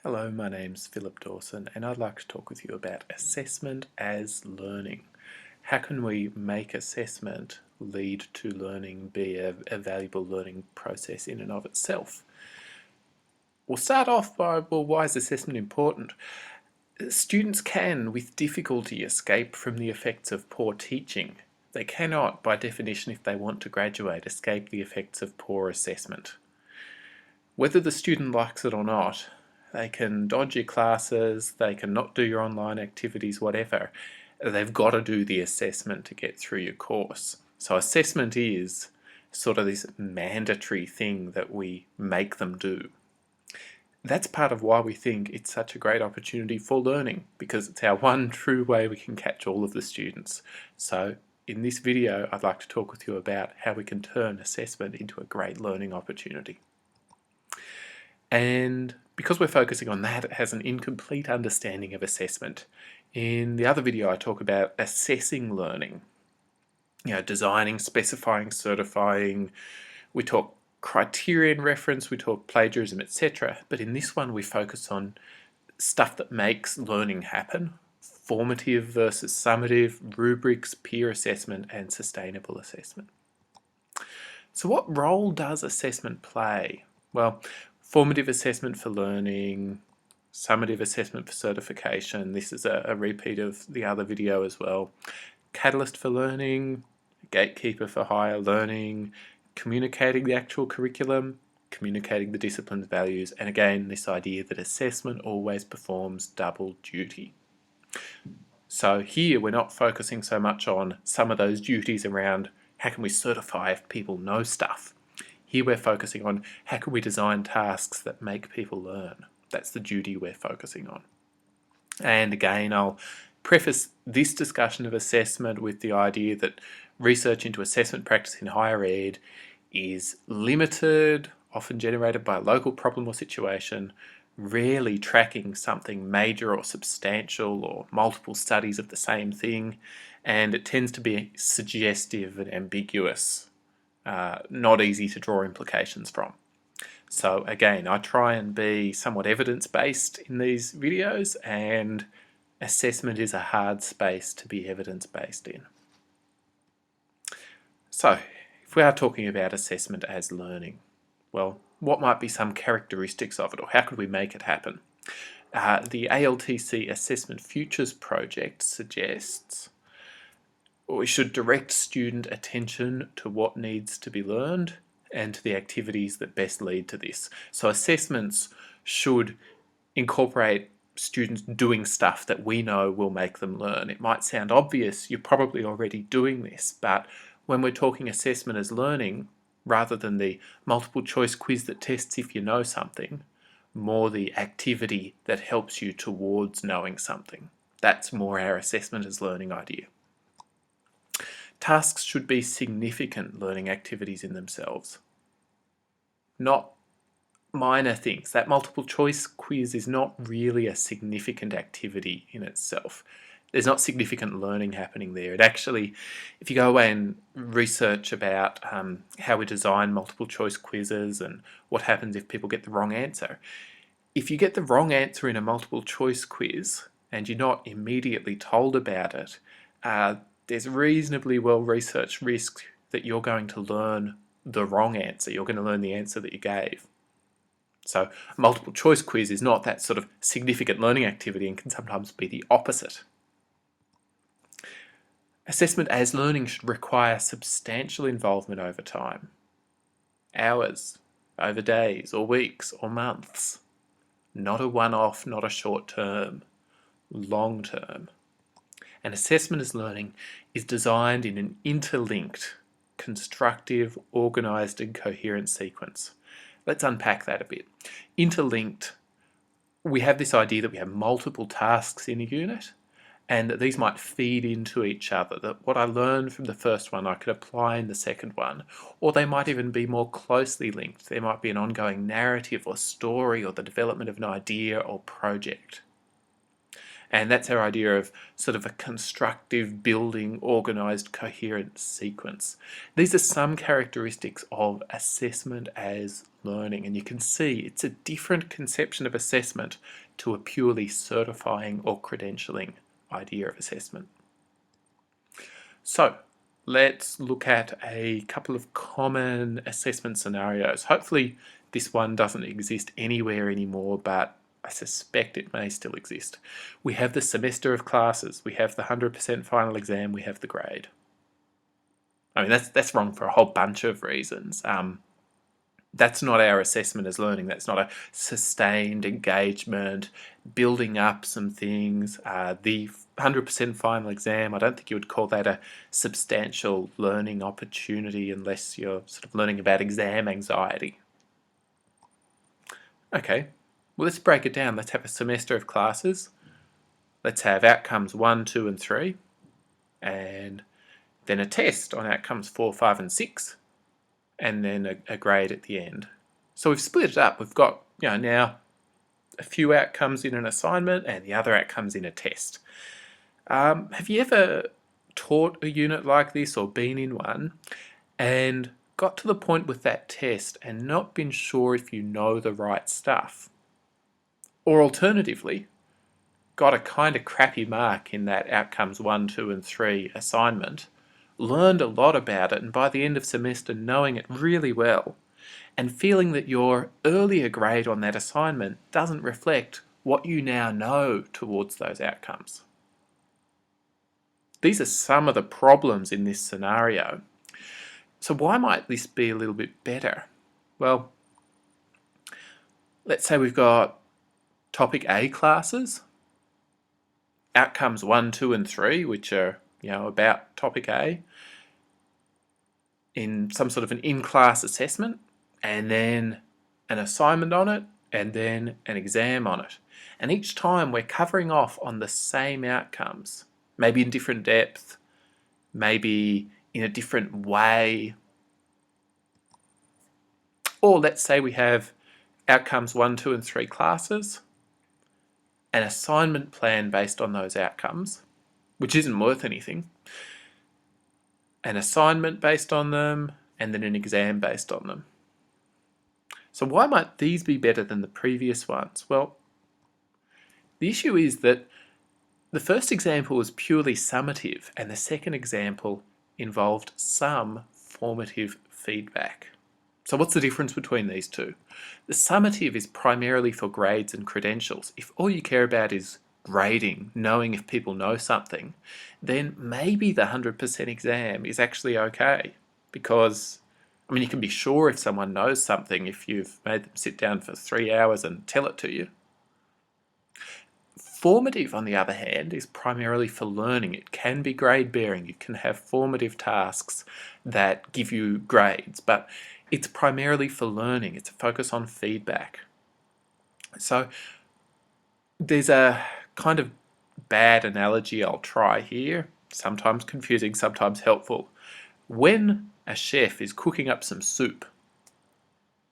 Hello, my name's Philip Dawson and I'd like to talk with you about assessment as learning. How can we make assessment lead to learning, be a valuable learning process in and of itself? We'll start off by, well, why is assessment important? Students can, with difficulty, escape from the effects of poor teaching. They cannot, by definition, if they want to graduate, escape the effects of poor assessment. Whether the student likes it or not, they can dodge your classes, they can not do your online activities, whatever. They've got to do the assessment to get through your course. So assessment is sort of this mandatory thing that we make them do. That's part of why we think it's such a great opportunity for learning, because it's our one true way we can catch all of the students. So in this video, I'd like to talk with you about how we can turn assessment into a great learning opportunity. And because we're focusing on that, it has an incomplete understanding of assessment. In the other video, I talk about assessing learning. Designing, specifying, certifying. We talk criterion reference, we talk plagiarism, etc. But in this one, we focus on stuff that makes learning happen. Formative versus summative, rubrics, peer assessment, and sustainable assessment. So what role does assessment play? Well, formative assessment for learning, summative assessment for certification. This is a repeat of the other video as well. Catalyst for learning, gatekeeper for higher learning, communicating the actual curriculum, communicating the discipline's values, and again, this idea that assessment always performs double duty. So here we're not focusing so much on some of those duties around how can we certify if people know stuff. Here we're focusing on how can we design tasks that make people learn. That's the duty we're focusing on. And again, I'll preface this discussion of assessment with the idea that research into assessment practice in higher ed is limited, often generated by a local problem or situation, rarely tracking something major or substantial or multiple studies of the same thing, and it tends to be suggestive and ambiguous. Not easy to draw implications from. So again, I try and be somewhat evidence-based in these videos, and assessment is a hard space to be evidence-based in. So, if we are talking about assessment as learning, well, what might be some characteristics of it, or how could we make it happen? The ALTC Assessment Futures Project suggests we should direct student attention to what needs to be learned and to the activities that best lead to this. So assessments should incorporate students doing stuff that we know will make them learn. It might sound obvious, you're probably already doing this, but when we're talking assessment as learning, rather than the multiple choice quiz that tests if you know something, more the activity that helps you towards knowing something. That's more our assessment as learning idea. Tasks should be significant learning activities in themselves, not minor things. That multiple choice quiz is not really a significant activity in itself. There's not significant learning happening there. It actually, if you go away and research about how we design multiple choice quizzes and what happens if people get the wrong answer, if you get the wrong answer in a multiple choice quiz and you're not immediately told about it, there's reasonably well-researched risk that you're going to learn the wrong answer. You're going to learn the answer that you gave. So a multiple choice quiz is not that sort of significant learning activity and can sometimes be the opposite. Assessment as learning should require substantial involvement over time. Hours, over days or weeks or months. Not a one-off, not a short term, long term. And assessment as learning is designed in an interlinked, constructive, organised and coherent sequence. Let's unpack that a bit. Interlinked, we have this idea that we have multiple tasks in a unit and that these might feed into each other, that what I learned from the first one I could apply in the second one, or they might even be more closely linked. There might be an ongoing narrative or story or the development of an idea or project. And that's our idea of sort of a constructive, building, organised, coherent sequence. These are some characteristics of assessment as learning, and you can see it's a different conception of assessment to a purely certifying or credentialing idea of assessment. So let's look at a couple of common assessment scenarios. Hopefully this one doesn't exist anywhere anymore, but I suspect it may still exist. We have the semester of classes, we have the 100% final exam, we have the grade. I mean, that's wrong for a whole bunch of reasons. That's not our assessment as learning. That's not a sustained engagement, building up some things. The 100% final exam, I don't think you would call that a substantial learning opportunity unless you're sort of learning about exam anxiety. Okay, well, let's break it down. Let's have a semester of classes. Let's have outcomes 1, 2, and 3, and then a test on outcomes 4, 5, and 6, and then a grade at the end. So we've split it up. We've got, now a few outcomes in an assignment and the other outcomes in a test. Have you ever taught a unit like this or been in one and got to the point with that test and not been sure if you know the right stuff? Or alternatively, got a kind of crappy mark in that outcomes 1, 2, and 3 assignment, learned a lot about it, and by the end of semester knowing it really well, and feeling that your earlier grade on that assignment doesn't reflect what you now know towards those outcomes. These are some of the problems in this scenario. So why might this be a little bit better? Well, let's say we've got topic A classes, outcomes 1, 2, and 3, which are about topic A, in some sort of an in-class assessment, and then an assignment on it, and then an exam on it. And each time we're covering off on the same outcomes, maybe in different depth, maybe in a different way. Or let's say we have outcomes 1, 2, and 3 classes, an assignment plan based on those outcomes, which isn't worth anything, an assignment based on them, and then an exam based on them. So why might these be better than the previous ones? Well, the issue is that the first example was purely summative, and the second example involved some formative feedback. So what's the difference between these two? The summative is primarily for grades and credentials. If all you care about is grading, knowing if people know something, then maybe the 100% exam is actually okay, because you can be sure if someone knows something if you've made them sit down for 3 hours and tell it to you. Formative, on the other hand, is primarily for learning. It can be grade bearing. You can have formative tasks that give you grades, but it's primarily for learning. It's a focus on feedback. So there's a kind of bad analogy I'll try here, sometimes confusing, sometimes helpful. When a chef is cooking up some soup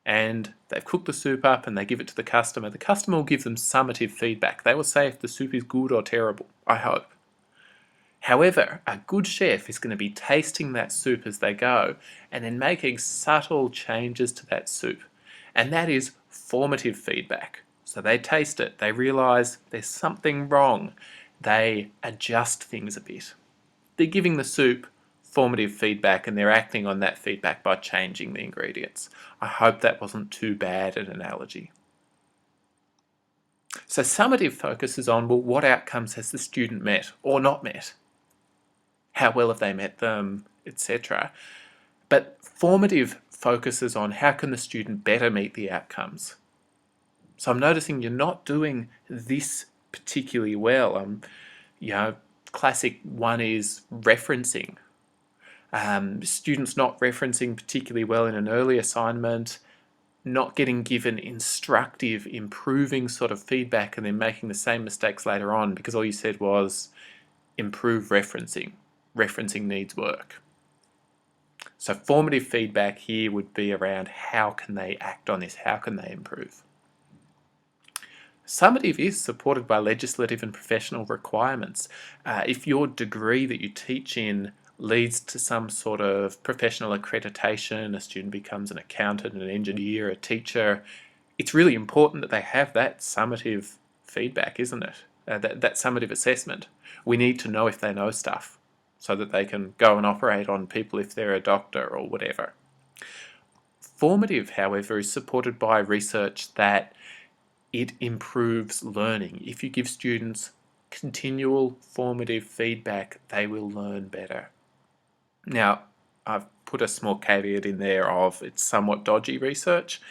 and they've cooked the soup up and they give it to the customer will give them summative feedback. They will say if the soup is good or terrible, I hope. However, a good chef is going to be tasting that soup as they go and then making subtle changes to that soup. And that is formative feedback. So they taste it, they realise there's something wrong, they adjust things a bit. They're giving the soup formative feedback and they're acting on that feedback by changing the ingredients. I hope that wasn't too bad an analogy. So summative focuses on, well, what outcomes has the student met or not met? How well have they met them, etc. But formative focuses on how can the student better meet the outcomes. So I'm noticing you're not doing this particularly well. Classic one is referencing. Students not referencing particularly well in an early assignment, not getting given instructive, improving sort of feedback and then making the same mistakes later on because all you said was improve referencing. Referencing needs work. So formative feedback here would be around how can they act on this, how can they improve. Summative is supported by legislative and professional requirements. If your degree that you teach in leads to some sort of professional accreditation, a student becomes an accountant, an engineer, a teacher, it's really important that they have that summative feedback, isn't it? That summative assessment. We need to know if they know stuff so that they can go and operate on people if they're a doctor or whatever. Formative, however, is supported by research that it improves learning. If you give students continual formative feedback, they will learn better. Now, I've put a small caveat in there of it's somewhat dodgy research.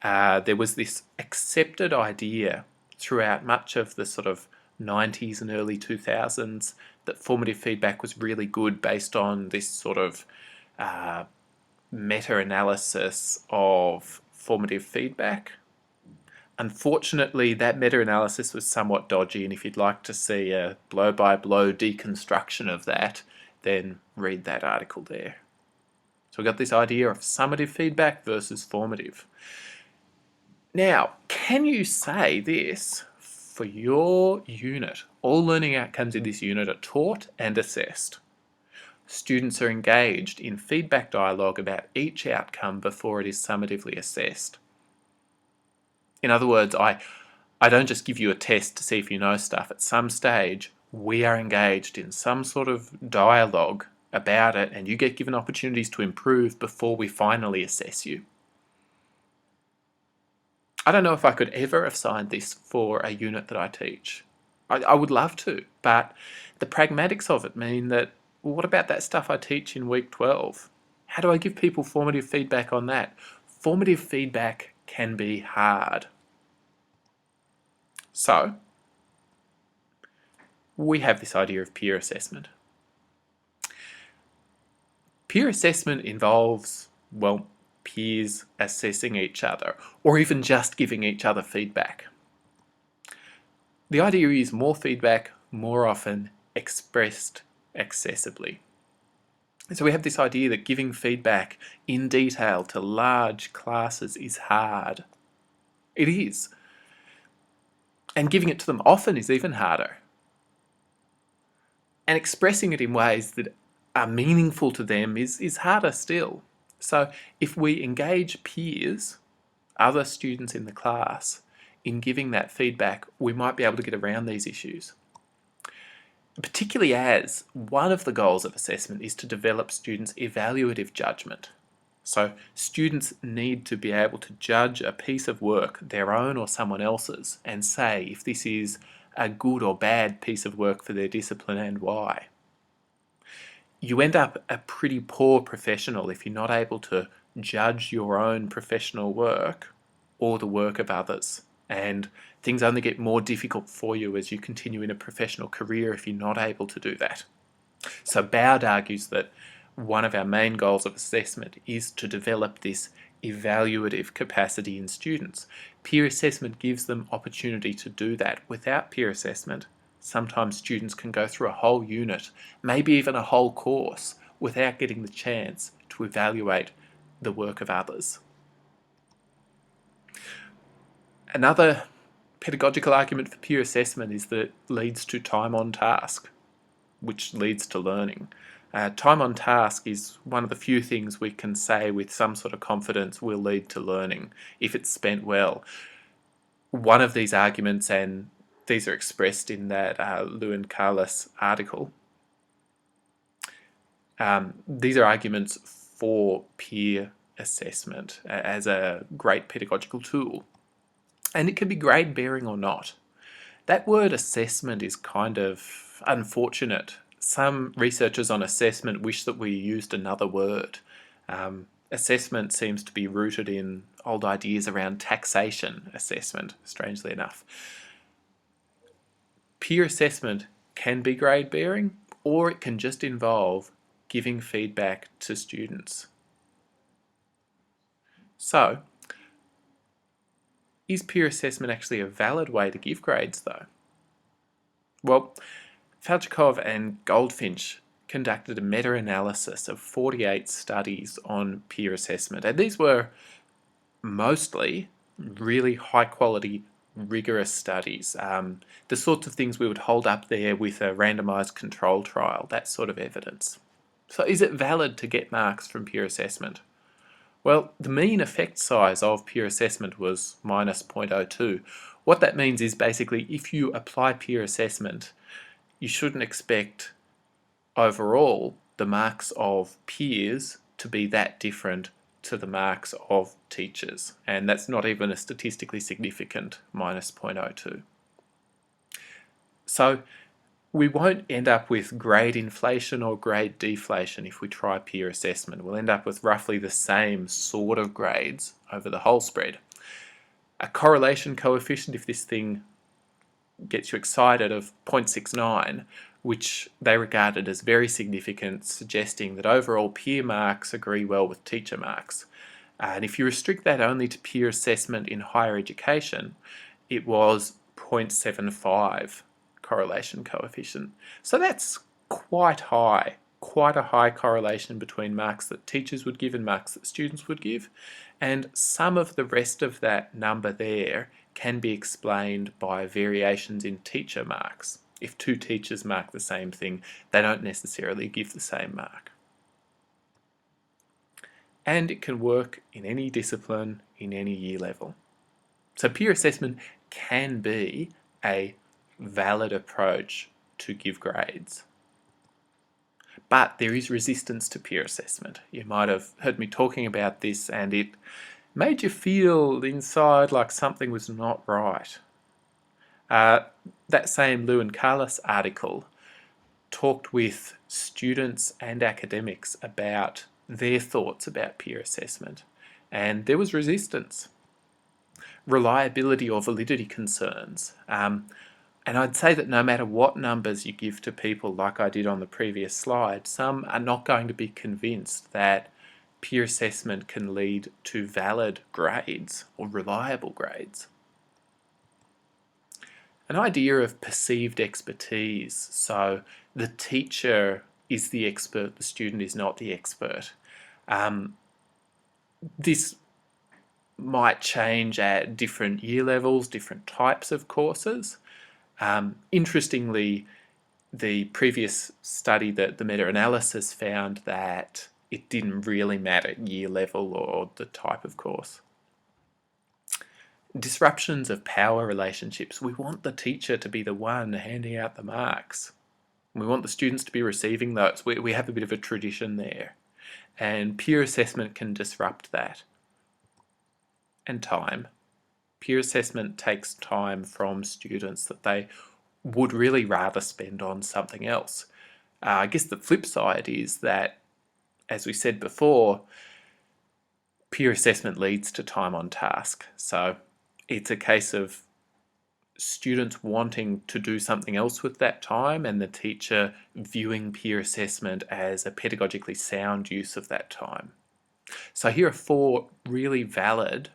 There was this accepted idea throughout much of the sort of 90s and early 2000s that formative feedback was really good based on this sort of meta-analysis of formative feedback. Unfortunately, that meta-analysis was somewhat dodgy, and if you'd like to see a blow-by-blow deconstruction of that, then read that article there. So we've got this idea of summative feedback versus formative. Now, can you say this for your unit? All learning outcomes in this unit are taught and assessed. Students are engaged in feedback dialogue about each outcome before it is summatively assessed. In other words, I don't just give you a test to see if you know stuff. At some stage, we are engaged in some sort of dialogue about it, and you get given opportunities to improve before we finally assess you. I don't know if I could ever have signed this for a unit that I teach. I would love to, but the pragmatics of it mean that, well, what about that stuff I teach in week 12? How do I give people formative feedback on that? Formative feedback can be hard. So, we have this idea of peer assessment. Peer assessment involves, well, peers assessing each other, or even just giving each other feedback. The idea is more feedback, more often expressed accessibly. So we have this idea that giving feedback in detail to large classes is hard. It is. And giving it to them often is even harder. And expressing it in ways that are meaningful to them is harder still. So if we engage peers, other students in the class, in giving that feedback, we might be able to get around these issues. Particularly as one of the goals of assessment is to develop students' evaluative judgment. So students need to be able to judge a piece of work, their own or someone else's, and say if this is a good or bad piece of work for their discipline and why. You end up a pretty poor professional if you're not able to judge your own professional work or the work of others. And things only get more difficult for you as you continue in a professional career if you're not able to do that. So Bowd argues that one of our main goals of assessment is to develop this evaluative capacity in students. Peer assessment gives them opportunity to do that. Without peer assessment, sometimes students can go through a whole unit, maybe even a whole course, without getting the chance to evaluate the work of others. Another pedagogical argument for peer assessment is that it leads to time on task, which leads to learning. Time on task is one of the few things we can say with some sort of confidence will lead to learning if it's spent well. One of these arguments, and these are expressed in that Lou and Carlos article, these are arguments for peer assessment as a great pedagogical tool. And it can be grade bearing or not. That word assessment is kind of unfortunate. Some researchers on assessment wish that we used another word. Assessment seems to be rooted in old ideas around taxation assessment, strangely enough. Peer assessment can be grade bearing, or it can just involve giving feedback to students. So, is peer assessment actually a valid way to give grades though? Well, Falchikov and Goldfinch conducted a meta-analysis of 48 studies on peer assessment, and these were mostly really high quality rigorous studies, the sorts of things we would hold up there with a randomised control trial, that sort of evidence. So is it valid to get marks from peer assessment? Well, the mean effect size of peer assessment was minus 0.02. What that means is basically if you apply peer assessment, you shouldn't expect overall the marks of peers to be that different to the marks of teachers, and that's not even a statistically significant minus 0.02. So we won't end up with grade inflation or grade deflation if we try peer assessment. We'll end up with roughly the same sort of grades over the whole spread. A correlation coefficient, if this thing gets you excited, of 0.69, which they regarded as very significant, suggesting that overall peer marks agree well with teacher marks. And if you restrict that only to peer assessment in higher education, it was 0.75 correlation coefficient. So that's quite high, quite a high correlation between marks that teachers would give and marks that students would give. And some of the rest of that number there can be explained by variations in teacher marks. If two teachers mark the same thing, they don't necessarily give the same mark. And it can work in any discipline, in any year level. So peer assessment can be a valid approach to give grades. But there is resistance to peer assessment. You might have heard me talking about this and it made you feel inside like something was not right. That same Lou and Carlos article talked with students and academics about their thoughts about peer assessment, and there was resistance, reliability or validity concerns. And I'd say that no matter what numbers you give to people, like I did on the previous slide, some are not going to be convinced that peer assessment can lead to valid grades or reliable grades. An idea of perceived expertise, so the teacher is the expert, the student is not the expert. This might change at different year levels, different types of courses. Interestingly, the previous study, that the meta-analysis, found that it didn't really matter year level or the type of course. Disruptions of power relationships. We want the teacher to be the one handing out the marks. We want the students to be receiving those. We have a bit of a tradition there. And peer assessment can disrupt that. And time. Peer assessment takes time from students that they would really rather spend on something else. I guess the flip side is that, as we said before, peer assessment leads to time on task. So it's a case of students wanting to do something else with that time and the teacher viewing peer assessment as a pedagogically sound use of that time. So here are 4 really valid,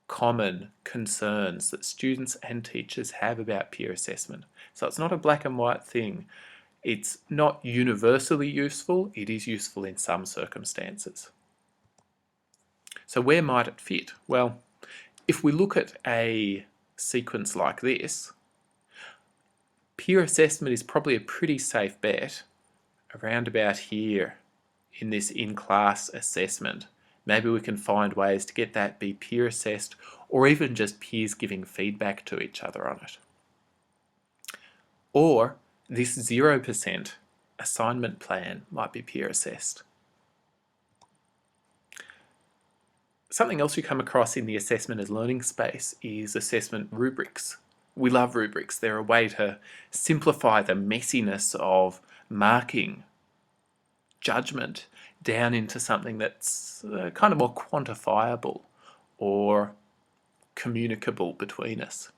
common concerns that students and teachers have about peer assessment. So it's not a black and white thing. It's not universally useful. It is useful in some circumstances. So where might it fit? Well, if we look at a sequence like this, peer assessment is probably a pretty safe bet around about here in this in-class assessment. Maybe we can find ways to get that be peer assessed, or even just peers giving feedback to each other on it. Or this 0% assignment plan might be peer assessed. Something else you come across in the assessment as learning space is assessment rubrics. We love rubrics. They're a way to simplify the messiness of marking, judgment, down into something that's kind of more quantifiable or communicable between us.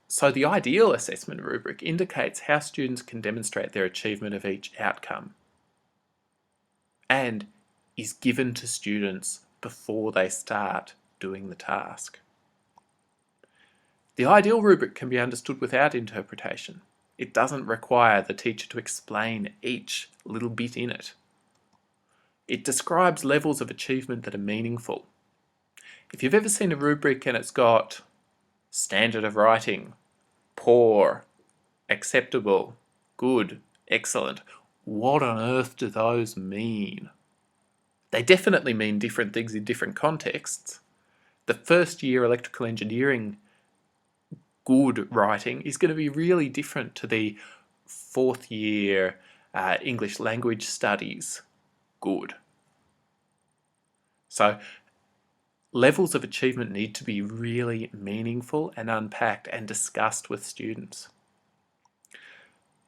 So the ideal assessment rubric indicates how students can demonstrate their achievement of each outcome and is given to students before they start doing the task. The ideal rubric can be understood without interpretation. It doesn't require the teacher to explain each little bit in it. It describes levels of achievement that are meaningful. If you've ever seen a rubric and it's got standard of writing, poor, acceptable, good, excellent. What on earth do those mean? They definitely mean different things in different contexts. The first year electrical engineering good writing is going to be really different to the fourth year English language studies good. So levels of achievement need to be really meaningful and unpacked and discussed with students.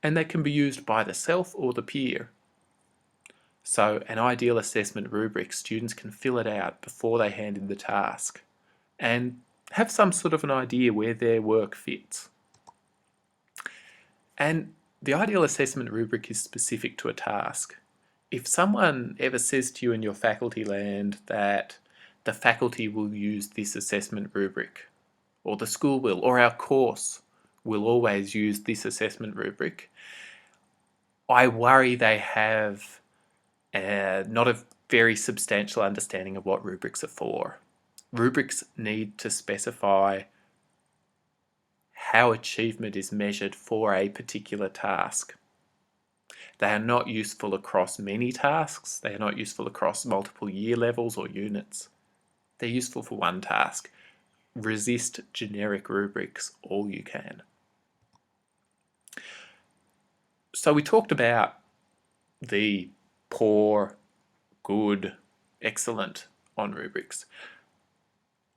And they can be used by the self or the peer. So an ideal assessment rubric, students can fill it out before they hand in the task and have some sort of an idea where their work fits. And the ideal assessment rubric is specific to a task. If someone ever says to you in your faculty land that the faculty will use this assessment rubric, or the school will, or our course will always use this assessment rubric, I worry they have not a very substantial understanding of what rubrics are for. Rubrics need to specify how achievement is measured for a particular task. They are not useful across many tasks. They are not useful across multiple year levels or units. They're useful for one task. Resist generic rubrics all you can. So we talked about the poor, good, excellent on rubrics.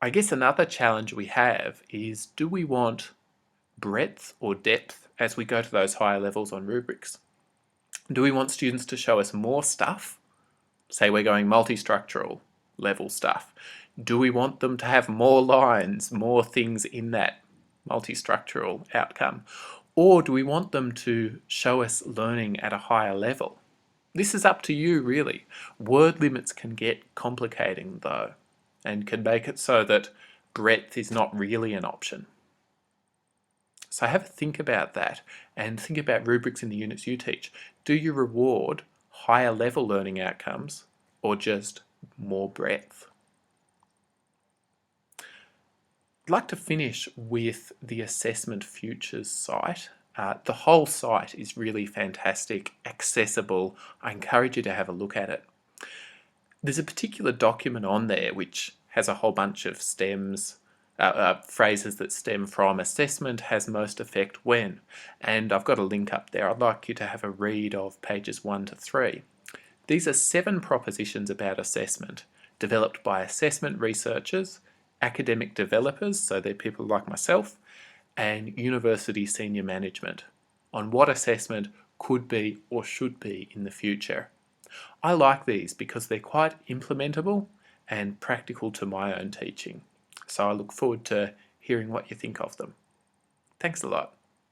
I guess another challenge we have is, do we want breadth or depth as we go to those higher levels on rubrics? Do we want students to show us more stuff? Say we're going multi-structural level stuff. Do we want them to have more lines, more things in that multi-structural outcome? Or do we want them to show us learning at a higher level? This is up to you, really. Word limits can get complicating though, and can make it so that breadth is not really an option. So have a think about that and think about rubrics in the units you teach. Do you reward higher level learning outcomes or just more breadth? I'd like to finish with the Assessment Futures site. The whole site is really fantastic, accessible. I encourage you to have a look at it. There's a particular document on there which has a whole bunch of phrases that stem from assessment has most effect when, and I've got a link up there. I'd like you to have a read of pages 1 to 3. These are 7 propositions about assessment developed by assessment researchers, academic developers, so they're people like myself, and university senior management on what assessment could be or should be in the future. I like these because they're quite implementable and practical to my own teaching. So I look forward to hearing what you think of them. Thanks a lot.